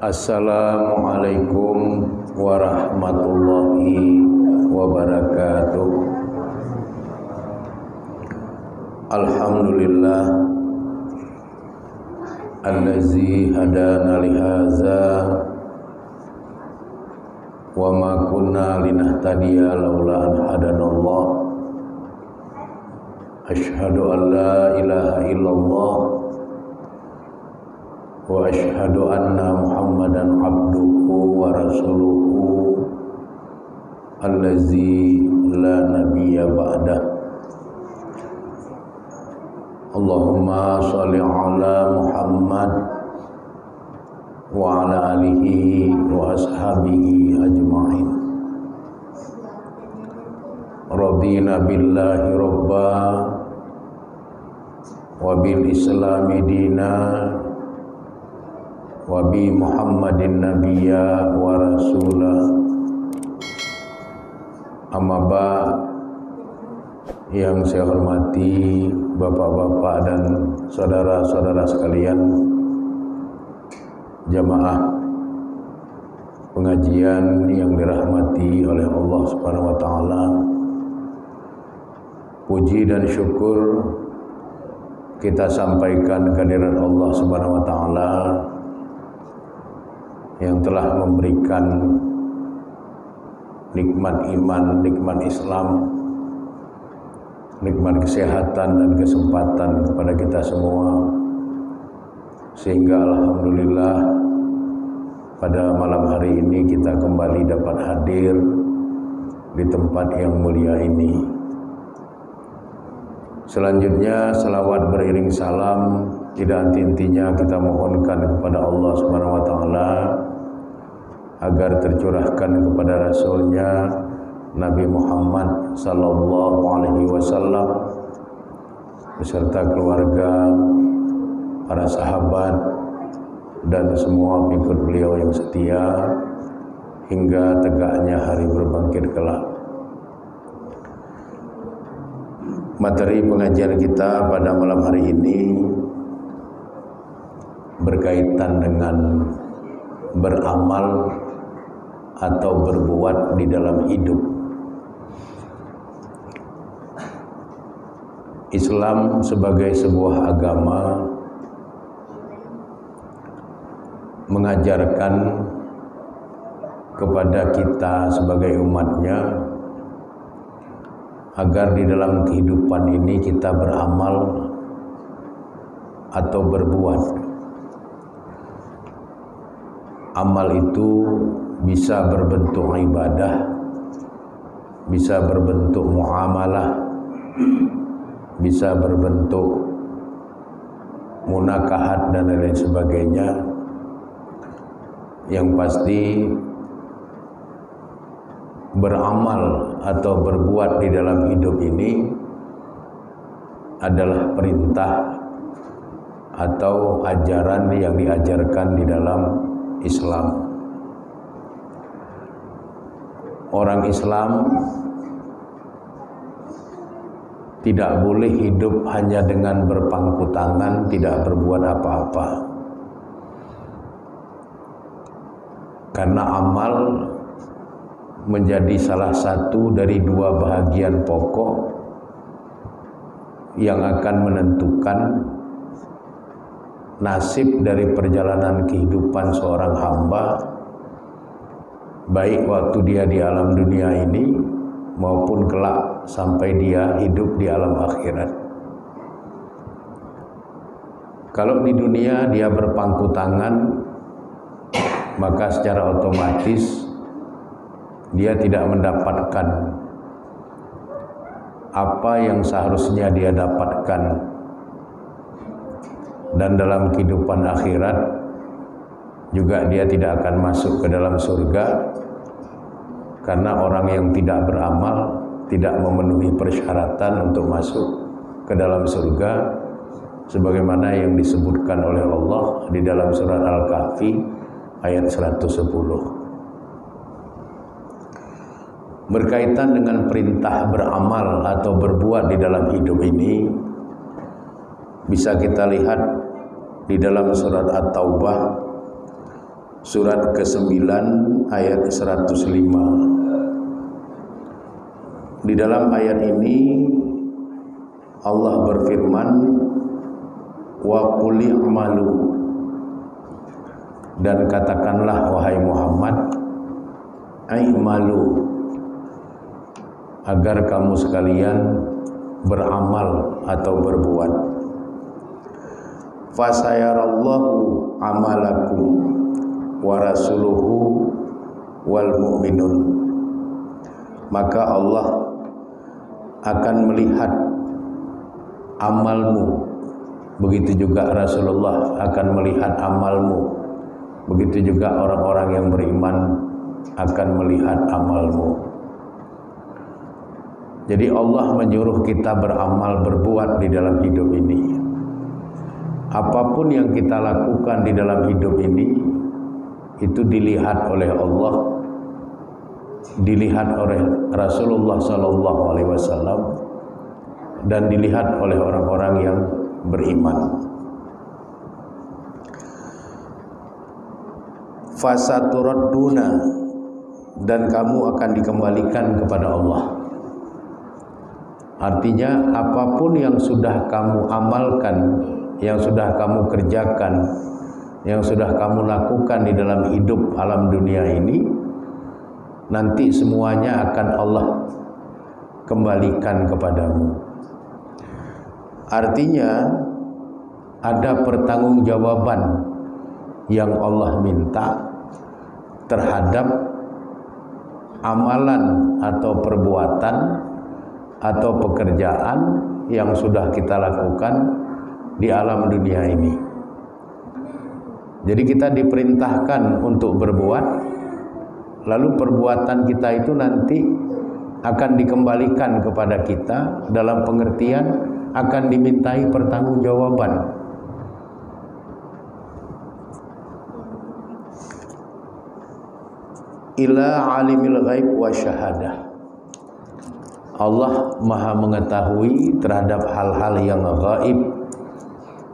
Assalamualaikum warahmatullahi wabarakatuh. Alhamdulillah allazi hadana lihaza wa ma kunna linahtadiya laula an hadanallah. Asyhadu an la ilaha illallah wa asyhadu anna Muhammadan abduhu wa rasuluhu allazi la nabiyya ba'dah. Allahumma shalli ala Muhammad wa ala alihi wa ashabihi ajma'in. Radina billahi rabba wa bil islami dina wa bi Muhammadin nabiyya wa rasulah. Amma ba'd. Yang saya hormati bapak-bapak dan saudara-saudara sekalian, jamaah pengajian yang dirahmati oleh Allah Subhanahu wa taala. Puji dan syukur kita sampaikan kehadirat Allah Subhanahu wa taala yang telah memberikan nikmat iman, nikmat Islam, nikmat kesehatan dan kesempatan kepada kita semua, sehingga alhamdulillah pada malam hari ini kita kembali dapat hadir di tempat yang mulia ini. Selanjutnya salawat beriring salam tidak henti-hentinya kita mohonkan kepada Allah Subhanahu wa taala agar tercurahkan kepada Rasulnya Nabi Muhammad sallallahu alaihi wasallam beserta keluarga, para sahabat dan semua pengikut beliau yang setia hingga tegaknya hari berbangkit kelak. Materi pengajian kita pada malam hari ini berkaitan dengan beramal atau berbuat di dalam hidup. Islam sebagai sebuah agama mengajarkan kepada kita sebagai umatnya agar di dalam kehidupan ini kita beramal atau berbuat. Amal itu bisa berbentuk ibadah, bisa berbentuk muamalah, bisa berbentuk munakahat dan lain sebagainya. Yang pasti beramal atau berbuat di dalam hidup ini adalah perintah atau ajaran yang diajarkan di dalam Islam. Orang Islam tidak boleh hidup hanya dengan berpangku tangan, tidak berbuat apa-apa. Karena amal menjadi salah satu dari dua bahagian pokok yang akan menentukan nasib dari perjalanan kehidupan seorang hamba, baik waktu dia di alam dunia ini maupun kelak sampai dia hidup di alam akhirat. Kalau di dunia dia berpangku tangan, maka secara otomatis dia tidak mendapatkan apa yang seharusnya dia dapatkan. Dan dalam kehidupan akhirat juga dia tidak akan masuk ke dalam surga, karena orang yang tidak beramal tidak memenuhi persyaratan untuk masuk ke dalam surga, sebagaimana yang disebutkan oleh Allah di dalam surat Al-Kahfi ayat 110. Berkaitan dengan perintah beramal atau berbuat di dalam hidup ini, bisa kita lihat di dalam surat At-Taubah surat ke-9 ayat 105. Di dalam ayat ini Allah berfirman, wa qul i'malu, dan katakanlah wahai Muhammad, i'malu, agar kamu sekalian beramal atau berbuat. Fasayarallahu amalakum wa rasuluhu wal mu'minun, maka Allah akan melihat amalmu, begitu juga Rasulullah akan melihat amalmu, begitu juga orang-orang yang beriman akan melihat amalmu. Jadi Allah menyuruh kita beramal, berbuat di dalam hidup ini. Apapun yang kita lakukan di dalam hidup ini, itu dilihat oleh Allah, dilihat oleh Rasulullah SAW, dan dilihat oleh orang-orang yang beriman. Fasaturadduna, dan kamu akan dikembalikan kepada Allah. Artinya apapun yang sudah kamu amalkan, yang sudah kamu kerjakan, yang sudah kamu lakukan di dalam hidup alam dunia ini, nanti semuanya akan Allah kembalikan kepadamu. Artinya ada pertanggungjawaban yang Allah minta terhadap amalan atau perbuatan atau pekerjaan yang sudah kita lakukan di alam dunia ini. Jadi kita diperintahkan untuk berbuat, lalu perbuatan kita itu nanti akan dikembalikan kepada kita dalam pengertian akan dimintai pertanggungjawaban. Ila alimil ghaib wa syahadah, Allah maha mengetahui terhadap hal-hal yang gaib,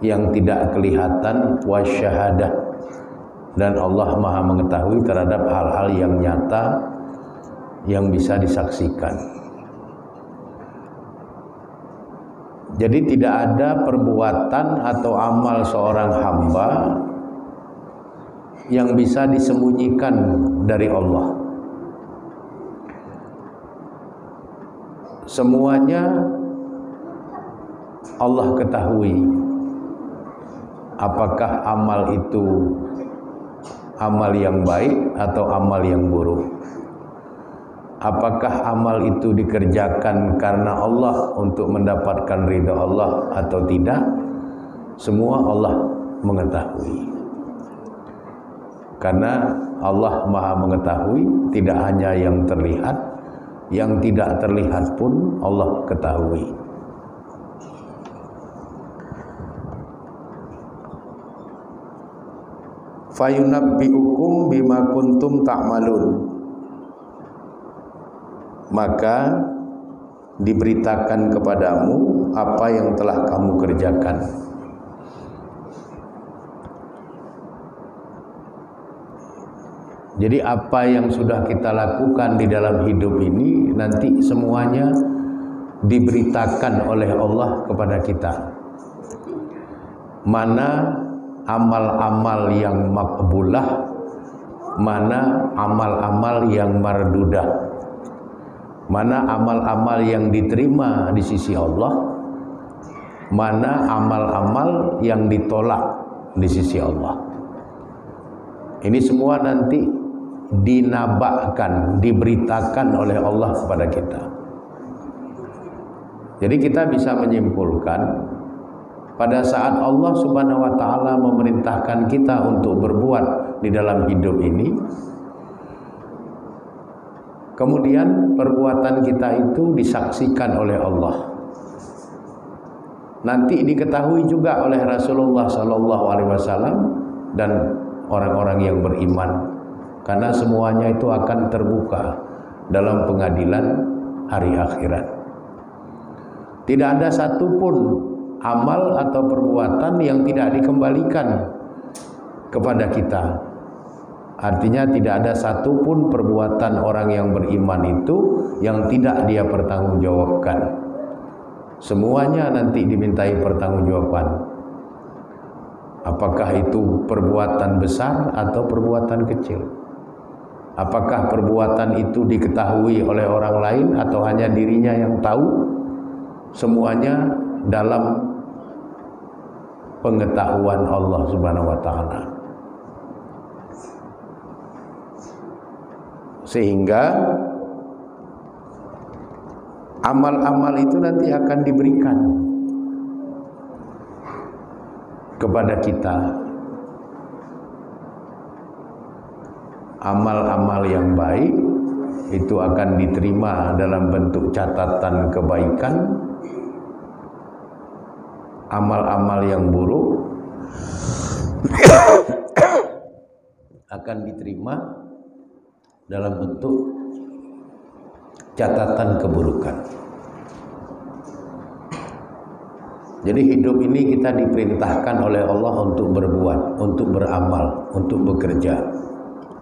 yang tidak kelihatan, wa syahadah, dan Allah maha mengetahui terhadap hal-hal yang nyata, yang bisa disaksikan. Jadi tidak ada perbuatan atau amal seorang hamba yang bisa disembunyikan dari Allah. Semuanya Allah ketahui. Apakah amal itu amal yang baik atau amal yang buruk? Apakah amal itu dikerjakan karena Allah untuk mendapatkan ridha Allah atau tidak? Semua Allah mengetahui. Karena Allah maha mengetahui, tidak hanya yang terlihat, yang tidak terlihat pun Allah ketahui. Fayunabbi'ukum bima kuntum ta'malun, maka diberitakan kepadamu apa yang telah kamu kerjakan. Jadi apa yang sudah kita lakukan di dalam hidup ini nanti semuanya diberitakan oleh Allah kepada kita. Mana amal-amal yang makbulah, mana amal-amal yang mardudah, mana amal-amal yang diterima di sisi Allah, mana amal-amal yang ditolak di sisi Allah. Ini semua nanti dinabakkan, diberitakan oleh Allah kepada kita. Jadi kita bisa menyimpulkan, pada saat Allah Subhanahu wa taala memerintahkan kita untuk berbuat di dalam hidup ini, kemudian perbuatan kita itu disaksikan oleh Allah. Nanti diketahui juga oleh Rasulullah SAW dan orang-orang yang beriman, karena semuanya itu akan terbuka dalam pengadilan hari akhirat. Tidak ada satupun amal atau perbuatan yang tidak dikembalikan kepada kita. Artinya tidak ada satupun perbuatan orang yang beriman itu yang tidak dia pertanggungjawabkan. Semuanya nanti dimintai pertanggungjawaban. Apakah itu perbuatan besar atau perbuatan kecil? Apakah perbuatan itu diketahui oleh orang lain atau hanya dirinya yang tahu? Semuanya dalam pengetahuan Allah Subhanahu wa taala. Sehingga amal-amal itu nanti akan diberikan kepada kita. Amal-amal yang baik itu akan diterima dalam bentuk catatan kebaikan. Amal-amal yang buruk akan diterima dalam bentuk catatan keburukan. Jadi hidup ini kita diperintahkan oleh Allah untuk berbuat, untuk beramal, untuk bekerja.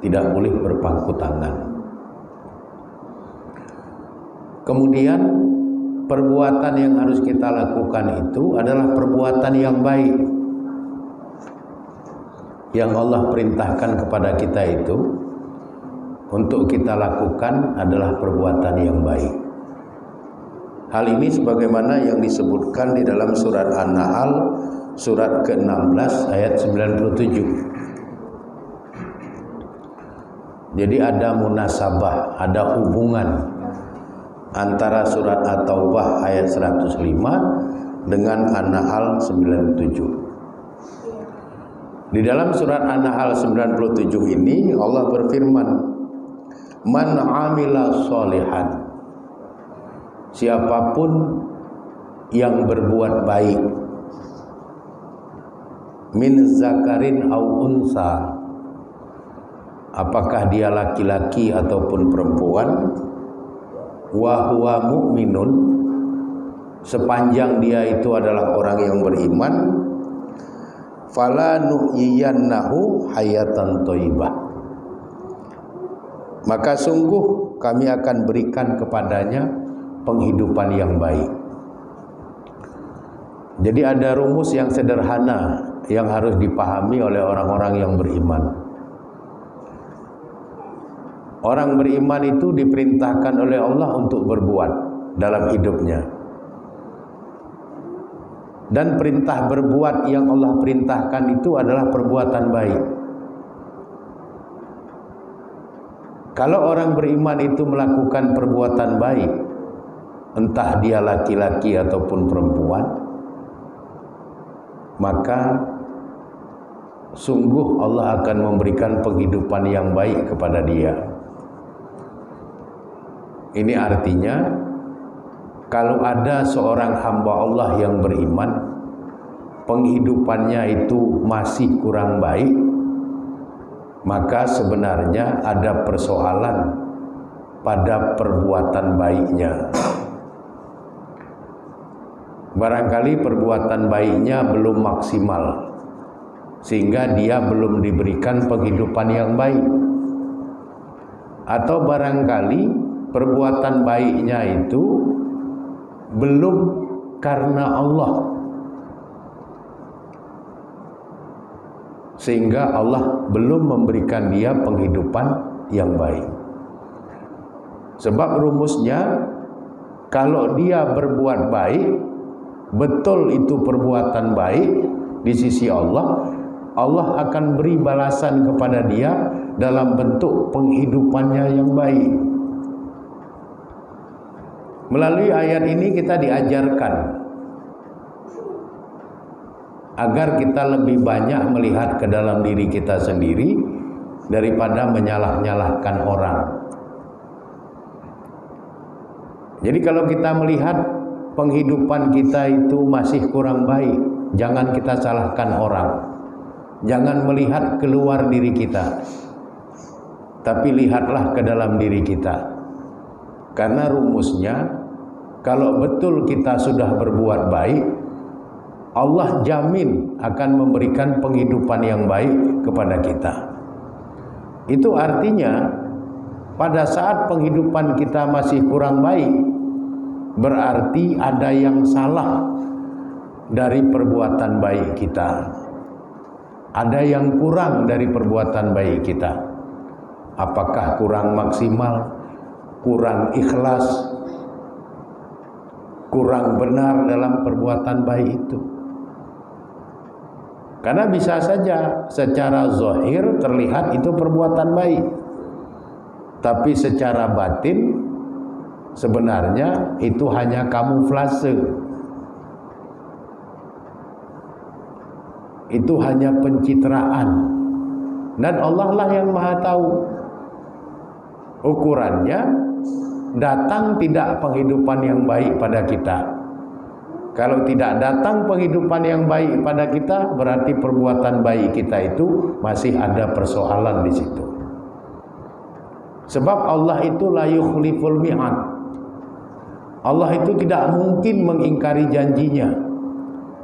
Tidak boleh berpangku tangan. Kemudian perbuatan yang harus kita lakukan itu adalah perbuatan yang baik. Yang Allah perintahkan kepada kita itu untuk kita lakukan adalah perbuatan yang baik. Hal ini sebagaimana yang disebutkan di dalam surat An-Nahl surat ke-16 ayat 97. Jadi ada munasabah, ada hubungan antara surat At-Taubah ayat 105 dengan An-Nahl 97. Di dalam surat An-Nahl 97 ini Allah berfirman, "Man 'amila sholihan." Siapapun yang berbuat baik, min zakarin au unsa, apakah dia laki-laki ataupun perempuan, wa huwa mu'minun, sepanjang dia itu adalah orang yang beriman, fala nuhyiyannahu hayatan thayyibah, maka sungguh kami akan berikan kepadanya penghidupan yang baik. Jadi ada rumus yang sederhana yang harus dipahami oleh orang-orang yang beriman. Orang beriman itu diperintahkan oleh Allah untuk berbuat dalam hidupnya. Dan perintah berbuat yang Allah perintahkan itu adalah perbuatan baik. Kalau orang beriman itu melakukan perbuatan baik, entah dia laki-laki ataupun perempuan, maka sungguh Allah akan memberikan penghidupan yang baik kepada dia. Ini artinya kalau ada seorang hamba Allah yang beriman, penghidupannya itu masih kurang baik, maka sebenarnya ada persoalan pada perbuatan baiknya. Barangkali perbuatan baiknya belum maksimal, sehingga dia belum diberikan penghidupan yang baik. Atau barangkali perbuatan baiknya itu belum karena Allah, sehingga Allah belum memberikan dia penghidupan yang baik. Sebab rumusnya, kalau dia berbuat baik, betul itu perbuatan baik di sisi Allah, Allah akan beri balasan kepada dia dalam bentuk penghidupannya yang baik. Melalui ayat ini kita diajarkan agar kita lebih banyak melihat ke dalam diri kita sendiri daripada menyalah-nyalahkan orang. Jadi kalau kita melihat penghidupan kita itu masih kurang baik, jangan kita salahkan orang. Jangan melihat keluar diri kita, tapi lihatlah ke dalam diri kita. Karena rumusnya, kalau betul kita sudah berbuat baik, Allah jamin akan memberikan penghidupan yang baik kepada kita. Itu artinya pada saat penghidupan kita masih kurang baik, berarti ada yang salah dari perbuatan baik kita. Ada yang kurang dari perbuatan baik kita. Apakah kurang maksimal, kurang ikhlas, kurang benar dalam perbuatan baik itu? Karena bisa saja secara zahir terlihat itu perbuatan baik, tapi secara batin sebenarnya itu hanya kamuflase. Itu hanya pencitraan. Dan Allah lah yang maha tahu. Ukurannya, datang tidak penghidupan yang baik pada kita. Kalau tidak datang penghidupan yang baik pada kita, berarti perbuatan baik kita itu masih ada persoalan di situ. Sebab Allah itu la yukhliful mi'ad. Allah itu tidak mungkin mengingkari janjinya.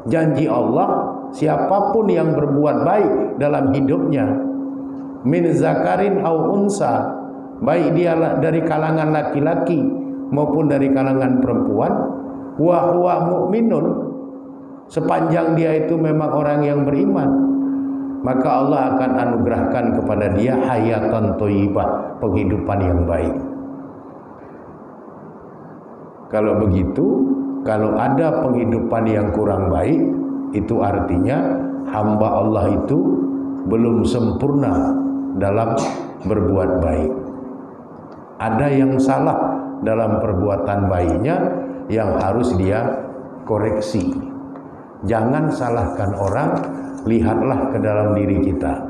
Janji Allah, siapapun yang berbuat baik dalam hidupnya, min zakarin au unsa, baik dia dari kalangan laki-laki maupun dari kalangan perempuan, wa huwa mu'minun, sepanjang dia itu memang orang yang beriman, maka Allah akan anugerahkan kepada dia hayatan thayyibah, penghidupan yang baik. Kalau begitu, kalau ada penghidupan yang kurang baik, itu artinya hamba Allah itu belum sempurna dalam berbuat baik. Ada yang salah dalam perbuatan baiknya yang harus dia koreksi. Jangan salahkan orang, lihatlah ke dalam diri kita.